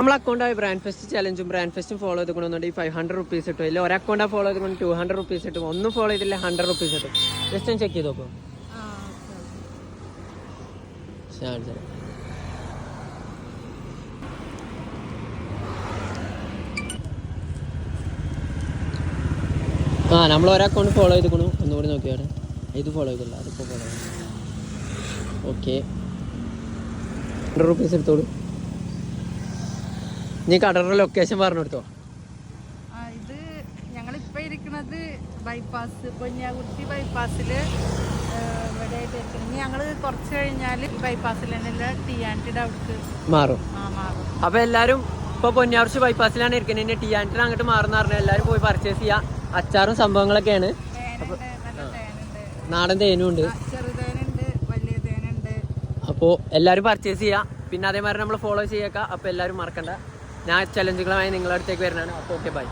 നമ്മൾ അക്കൗണ്ടായി brand fest ചലഞ്ചും ബ്രാൻഡ് ഫെസ്റ്റും ഫോളോ ചെയ്തുകൊണ്ടുണ്ടെങ്കിൽ 500 റുപ്പീസ് കിട്ടും. ഇല്ല ഒരു അക്കൗണ്ടാ ഫോളോ ചെയ്തുകൊണ്ട് 200 റുപ്പീസ് കിട്ടും. ഒന്നും ഫോളോ ചെയ്തില്ല 100 റുപ്പീസ് കിട്ടും. ജസ്റ്റ് ഒന്ന് ചെക്ക് ചെയ്ത് നോക്കൂ. നമ്മൾ ഒരു അക്കൗണ്ട് ഫോളോ ചെയ്തിക്കണു. ഒന്നുകൂടി നോക്കിയാണ്. ഇത് ഫോളോ ചെയ്തില്ല, അതിപ്പോൾ ഫോളോ ചെയ്തു. ഓക്കെ 100 റുപ്പീസ് എടുത്തോളൂ. നീ കടയുടെ ലൊക്കേഷൻ പറഞ്ഞു കൊടുത്തോ. ഇത് ഞങ്ങളിപ്പോ ഇരിക്കുന്നത് ബൈപ്പാസ് പൊന്നിയാകുട്ടി ബൈപ്പാസിൽ ഇവിടെ ഞങ്ങള് കുറച്ച് കഴിഞ്ഞാൽ ബൈപ്പാസിൽ തന്നെ ടി അവിടേക്ക് മാറും. അപ്പൊ എല്ലാരും ഇപ്പൊ പൊന്നിയാർച്ചി ബൈപ്പാസിലാണ് ഇരിക്കുന്നത്. ടി ആൻഡിന് അങ്ങോട്ട് മാറുന്ന പറഞ്ഞാൽ എല്ലാരും പോയി പർച്ചേസ് ചെയ്യാം. അച്ചാറും സംഭവങ്ങളൊക്കെയാണ്. നാടൻ തേനും ഉണ്ട്, ചെറുതേനുണ്ട്, വലിയ തേനുണ്ട്. അപ്പോൾ എല്ലാവരും പർച്ചേസ് ചെയ്യാം. പിന്നെ അതേമാതിരി നമ്മൾ ഫോളോ ചെയ്യേക്കാം. അപ്പോൾ എല്ലാവരും മറക്കണ്ട. ഞാൻ ചലഞ്ചുകളുമായി നിങ്ങളുടെ അടുത്തേക്ക് വരുന്നതാണ്. അപ്പോൾ ഓക്കെ ബൈ.